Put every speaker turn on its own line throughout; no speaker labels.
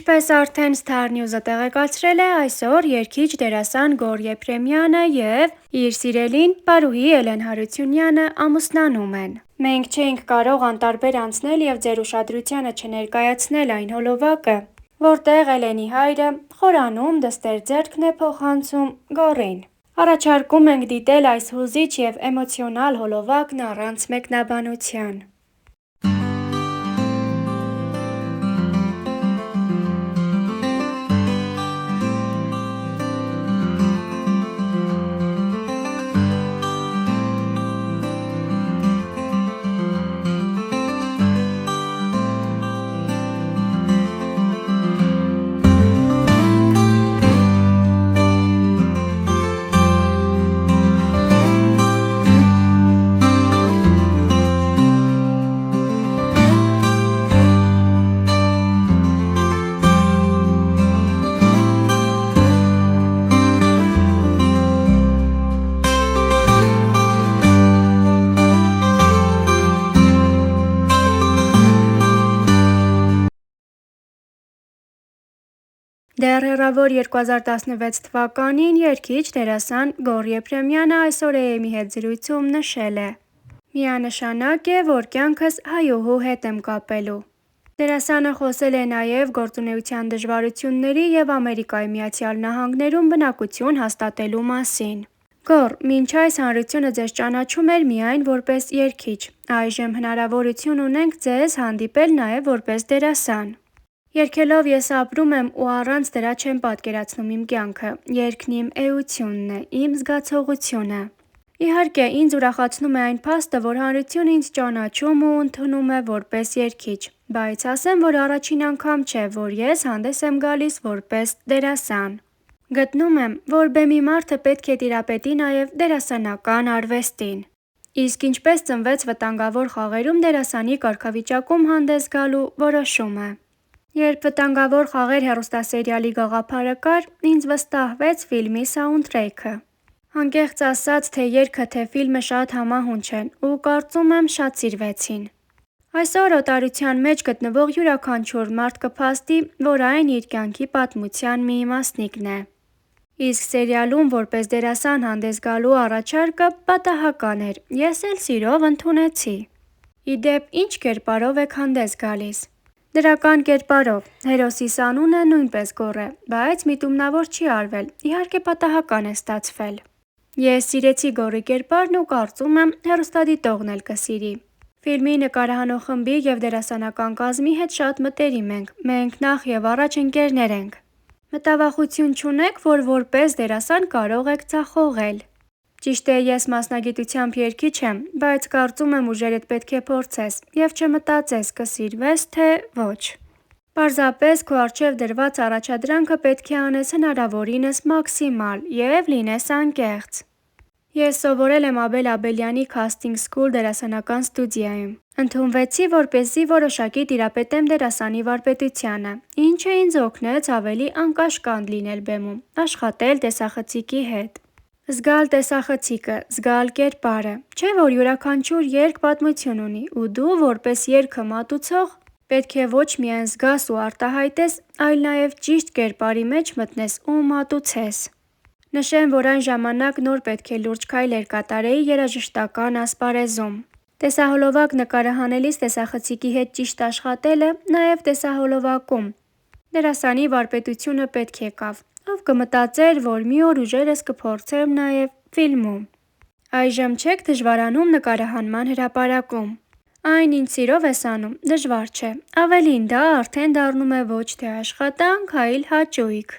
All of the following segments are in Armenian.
Ինչպես արդեն Star News-ը տեղեկացրել է, այսօր երգիչ դերասան Գոռ Եփրեմյանը և իր սիրելին պարուհի Էլեն Հարությունյանը ամուսնանում են։ Մենք չէինք կարող անտարբեր անցնել և ձեր ուշադրությանը չներկայացնել այն հոլովակը, որտեղ Էլենի հայրը խորանում դստեր ձեռքն է փոխանցում Գոռին։ Առաջարկում ենք դիտել այս հուզիչ և էմոցիոնալ հոլովակն առանց մեկնաբանության։ Դեռ հեռավոր 2016 թվականին երգիչ դերասան Գոռ Եփրեմյանը այսօր AM-ի հետ զրույցում նշել է. «Միանշանակ է, որ կյանքս հայուհու հետ եմ կապելու»։ Դերասանը խոսել է նաև գործունեության դժվարությունների և Ամերիկայի Միացյալ Նահանգներում բնակություն հաստատելու մասին։ Գոռ, մինչ այս հանրությունը ձեզ ճանաչում էր միայն որպես երգիչ, այժմ հնարավորություն ունենք ձեզ հանդիպել նաև որպես դերասան։ Երգելով ես ապրում եմ ու առանց դրա չեմ պատկերացնում իմ կյանքը։ Երգն իմ էությունն է, իմ զգացողությունը։ Իհարկե, ինձ ուրախացնում է այն փաստը, որ հանրությունն ինձ ճանաչում ու ընդունում է որպես երգիչ, բայց ասեմ, որ առաջին անգամ չէ, որ ես հանդես եմ գալիս որպես դերասան։ Գտնում եմ, որ բեմի մարդը պետք է տիրապետի նաև դերասանական արվեստին։ Իսկ ինչպես ծնվեց վտանգավոր խաղերում դերասանի կարգավիճակում հանդես գալու որոշումը։ Երբ «Վտանգավոր խաղեր» հեռուստասերիալի գաղափարը կար, ինձ վստահվեց ֆիլմի սաունդթրեքը։ Անկեղծ ասած, թե երգը, թե ֆիլմը շատ համահունչ են ու կարծում եմ շատ սիրվեցին։ Այսօր օտարության մեջ գտնվող յուրաքանչյուր մարդ կփաստի, որ այն իր կյանքի պատմության մի մասնիկն է։ Իսկ սերիալում որպես դերասան հանդես գալու առաջարկը պատահական էր, ես էլ սիրով ընդունեցի։ Ի դեպ, ինչ կերպարով եք հանդես գալիս։ Դրական կերպարով։ Հերոսիս անունը նույնպես Գոռ է, բայց միտումնավոր չի արվել, իհարկե պատահական է ստացվել։ Ես սիրեցի Գոռի կերպարն ու կարծում եմ հեռուստադիտողն էլ կսիրի։ Ֆիլմի նկարահանող խմբի և դերասանական կազմի հետ շատ մտերիմ ենք, մենք նախ և առաջ ընկերներ ենք։ Մտավախություն չունեք, որ որպես դերասան կարող եք ձախողել։ Ճիշտ է, ես մասնագիտությամբ երգիչ եմ, բայց կարծում եմ ուժերդ պետք է փորձես և չմտածես կսիրվես, թե ոչ։ Պարզապես քո առջև դրված առաջադրանքը պետք է անես հնարավորինս մաքսիմալ և լինես անկեղծ։ Ես սովորել եմ Աբել Աբելյանի Casting School դերասանական ստուդիայում։ Ընդունվեցի, որպեսզի որոշակի տիրապետեմ դերասանի վարպետությանը, ինչը ինձ օգնեց ավելի անկաշկանդ լինել բեմում, աշխատել տեսախցիկի հետ։ Զգալ տեսախցիկը, զգալ կերպարը։ Չէ՞ որ յուրաքանչյուր երգ պատմություն ունի, ու դու, որպես երգը մատուցող, պետք է ոչ միայն զգաս ու արտահայտես, այլ նաև ճիշտ կերպարի մեջ մտնես ու մատուցես։ Նշեմ, որ այն ժամանակ նոր պետք է լուրջ քայլեր կատարեի երաժշտական ասպարեզում։ Տեսահոլովակ նկարահանելիս տեսախցիկի հետ ճիշտ աշխատելը, նաև տեսահոլովակում դերասանի վարպետությունը պետք եկավ, ով կմտածեր, որ մի օր ուժերս կփորձեմ նաև ֆիլմում։ Այժմ չե՞ք դժվարանում նկարահանման հրապարակում։ Այն, ինչ սիրով ես անում, դժվար չէ, ավելին, դա արդեն դառնում է ոչ թե աշխատանք, այլ հաճույք։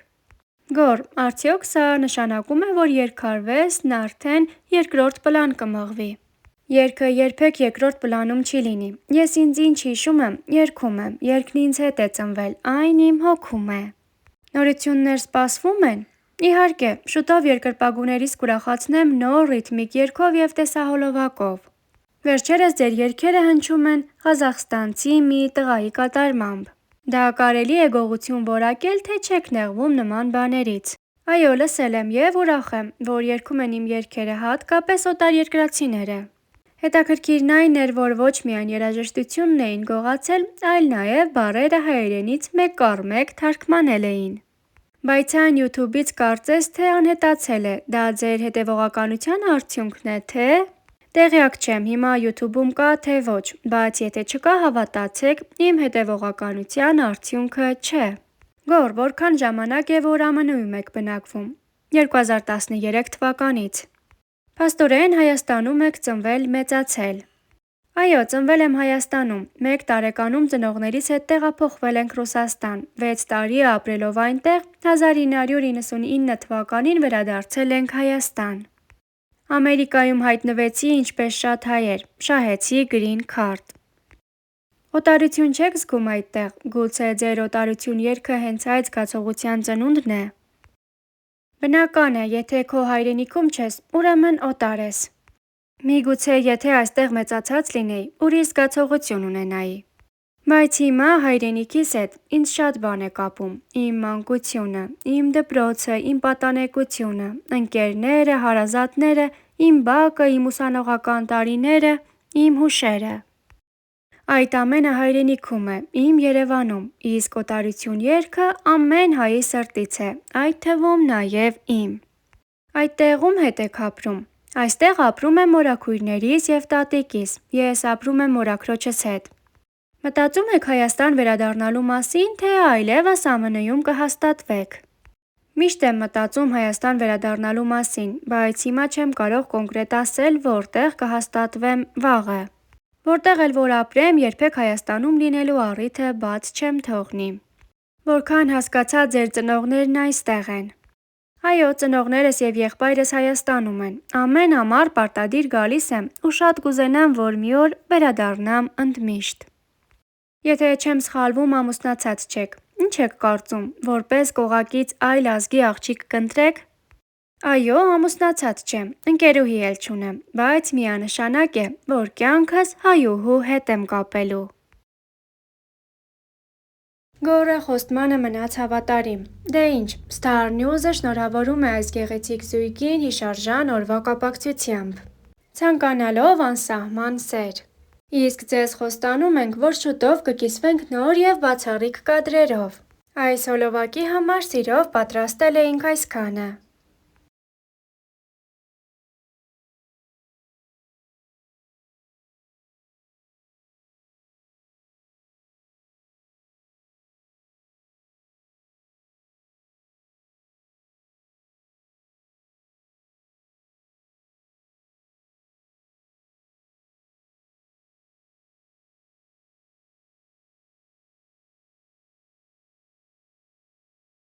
Գոռ, արդյոք սա նշանակում է, որ երգարվեստն արդեն երկրորդ պլան կմղվի։ Երգը երբեք երկրորդ պլանում չի լինի։ Ես ինձ ինչ հիշում եմ, երգում եմ, երգն ինձ հետ է ծնվել, այն իմ հոգում է։ Նորություններ սպասվում են։ Իհարկե, շուտով երկրպագուներիս կուրախացնեմ նոր ռիթմիկ երգով և տեսահոլովակով։ Վերջերս ձեր երգերը հնչում են ղազախստանցի մի տղայի կատարմամբ։ Դա կարելի է գողություն որակել, թե չեք նեղվում նման բաներից։ Այո, լսել եմ և ուրախ եմ, որ երգում են իմ երգերը, հատկապես օտարերկրացիները։ Հետաքրքիրն այն էր, որ ոչ միայն երաժշտությունն էին գողացել, այլ նաև բառերը հայերենից մեկ առ մեկ թարգմանել էին։ Բայց այն YouTube-ից կարծես թե անհետացել է, դա ձեր հետևողականության արդյունքն է, թե… Տեղյակ չեմ, հիմա YouTube-ում կա, թե ոչ, բայց եթե չկա, հավատացեք, իմ հետևողականության արդյունքը չէ։ Գոռ, որքան ժամանակ է, որ ԱՄՆ-ում եք բնակվում։ 2013 թվականից։ Փաստորեն Հայաստանում եք ծնվել, մեծացել։ Այո, ծնվել եմ Հայաստանում, 1 տարեկանում ծնողներիս հետ տեղափոխվել ենք Ռուսաստան, 6 տարի ապրելով այնտեղ, 1999 թվականին վերադարձել ենք Հայաստան։ Ամերիկայում հայտնվեցի ինչպես շատ հայեր, շահեցի գրին քարտ։ Օտարություն չեք զգում այդտեղ, գուցե ձեր օտարություն երգը հենց այդ զգացողության ծնունդն է։ Բնական է, եթե քո հայրենիքում չես, ուրեմն օտար ես։ Միգուցե եթե այստեղ մեծացած լինեի, ուրիշ զգացողություն ունենայի։ Բայց հիմա հայրենիքիս հետ ինձ շատ բան է կապում, իմ մանկությունը, իմ դպրոցը, իմ պատանեկությունը, ընկերները, հարազատները, իմ բակը, իմ ուսանողական տարիները, իմ հուշերը։ Այդ ամենը հայրենիքում է, իմ Երևանում, իսկ օտարություն երգը ամեն հայի սրտից է, այդ թվում նաև իմ։ Այդտեղ ում հետ եք ապրում։ Այստեղ ապրում եմ մորաքույրներիս և տատիկիս, ես ապրում եմ մորաքրոջս հետ։ Մտածում եք Հայաստան վերադառնալու մասին, թե այլևս ԱՄՆ-ում կհաստատվեք։ Միշտ եմ մտածում Հայաստան վերադառնալու մասին, բայց հիմա չեմ կարող կոնկրետ ասել որտեղ կհաստատվեմ վաղը։ Որտեղ էլ որ ապրեմ, երբեք Հայաստանում լինելու առիթը բաց չեմ թողնի։ Որքան հասկացա, ձեր ծնողներն այստեղ են։ Այո, ծնողներս և եղբայրս Հայաստանում են։ Ամեն ամառ պարտադիր գալիս եմ ու շատ կուզենամ, որ մի օր վերադառնամ ընդմիշտ։ Եթե չեմ սխալվում, ամուսնացած չեք։ Ինչ եք կարծում, որպես կողակից այլ ազգի աղջիկ կընտրեք։ Այո, ամուսնացած չեմ, ընկերուհի էլ չունեմ, բայց միանշանակ է, որ կյանքս հայուհու հետ եմ կապելու։ Գոռը խոստմանը մնաց հավատարիմ։ Դե ինչ, Star News-ը շնորհավորում է այս գեղեցիկ զույգին հիշարժան օրվա կապակցությամբ, ցանկանալով անսահման սեր։ Իսկ ձեզ խոստանում ենք, որ շուտով կկիսվենք նոր և բացառիկ կադրերով։ Այս հոլովակի համար սիրով պատրաստել էինք այսքանը։